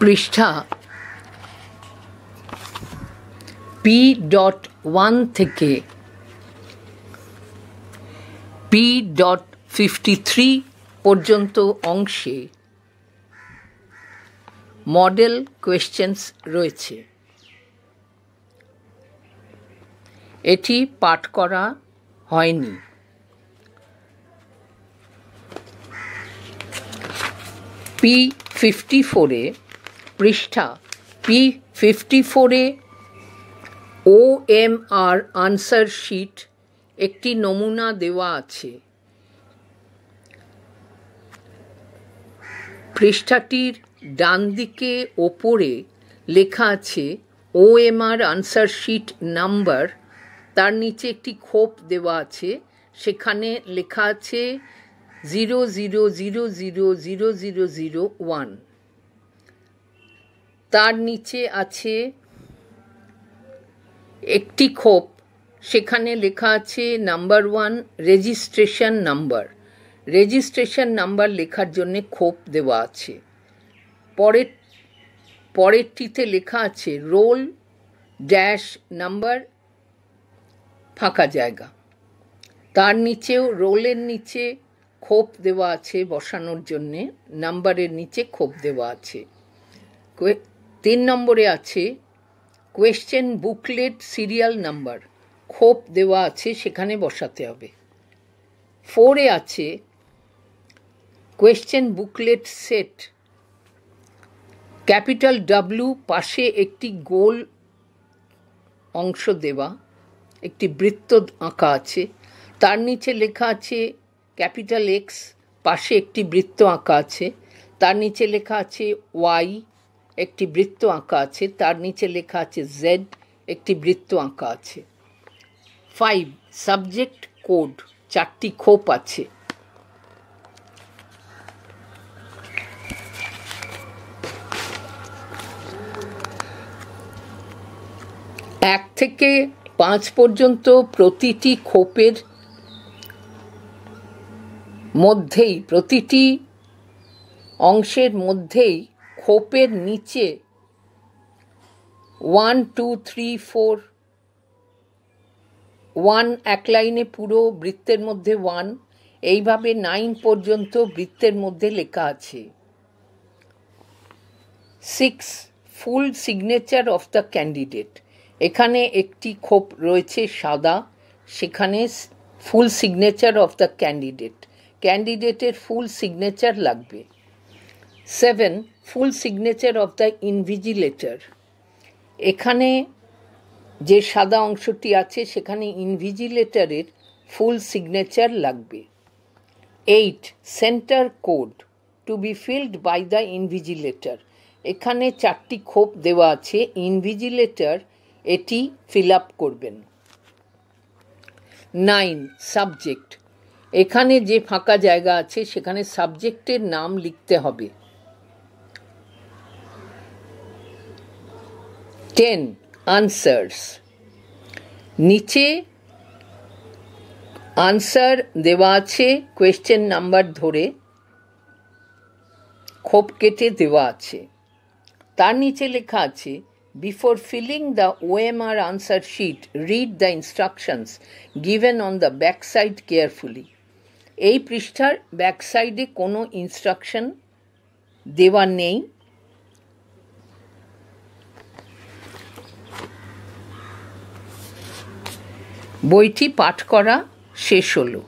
পৃষ্ঠা P.1 থেকে P.53 পর্যন্ত অংশে মডেল কোয়েশ্চেন্স রয়েছে। এটি পাঠ করা হয়নি। P54 পৃষ্ঠা P54 OMR আনসার শিট একটি নমুনা দেওয়া আছে। পৃষ্ঠাটির ডান দিকে ওপরে লেখা আছে OMR আনসার শিট নাম্বার, তার নিচে একটি খোপ দেওয়া আছে, সেখানে লেখা আছে 00000001। তার নিচে আছে একটি খোপ, সেখানে লেখা আছে number 1 registration number. Registration number লেখার জন্য খোপ দেওয়া আছে। পরেরটিতে লেখা আছে রোল ড্যাশ নাম্বার, ফাঁকা জায়গা। তার নিচেও রোলের নিচে খোপ দেওয়া আছে বসানোর জন্যে, নাম্বারের নিচে খোপ দেওয়া আছে। 3 নম্বরে আছে কোয়েশ্চেন বুকলেট সিরিয়াল নাম্বার, খোপ দেওয়া আছে, সেখানে বসাতে হবে। 4 আছে question booklet set, capital W পাশে একটি গোল অংশ দেওয়া, একটি বৃত্ত আঁকা আছে, তার নিচে লেখা আছে ক্যাপিটাল X, পাশে একটি বৃত্ত আঁকা আছে, তার নিচে লেখা আছে Y, একটি বৃত্ত আঁকা আছে, তার নিচে লেখা আছে Z, একটি বৃত্ত আঁকা আছে। 5 সাবজেক্ট কোড, 4টি খোপ আছে। এক থেকে 5 পর্যন্ত প্রতিটি খোপের মধ্যেই, প্রতিটি অংশের মধ্যেই খোপের নিচে 1 2 3 4 1 এক লাইনে পুরো বৃত্তের মধ্যে 1, এইভাবে 9 পর্যন্ত বৃত্তের মধ্যে লেখা আছে। 6 full signature of the candidate, এখানে একটি খোপ রয়েছে সাদা, সেখানে full signature of the candidate, ক্যান্ডিডেটের ফুল সিগনেচার লাগবে। 7 full signature of the invigilator, এখানে যে সাদা অংশটি আছে সেখানে ইনভিজিলেটরের ফুল সিগনেচার লাগবে। 8 centre code to be filled by the invigilator, এখানে 4টি খোপ দেওয়া আছে, ইনভিজিলেটর এটি ফিল আপ করবেন। 9 সাবজেক্ট, এখানে যে ফাঁকা জায়গা আছে সেখানে সাবজেক্টের নাম লিখতে হবে। 10 আনসার্স, নিচে আনসার দেওয়া আছে কোয়েশ্চেন নাম্বার ধরে, খোপ কেটে দেওয়া আছে। তার নিচে লেখা আছে before filling the OMR answer sheet read the instructions given on the back side carefully. এই পৃষ্ঠার ব্যাক সাইডে কোনো ইনস্ট্রাকশন দেওয়া নেই। বইটি পাঠ করা শেষ হলো।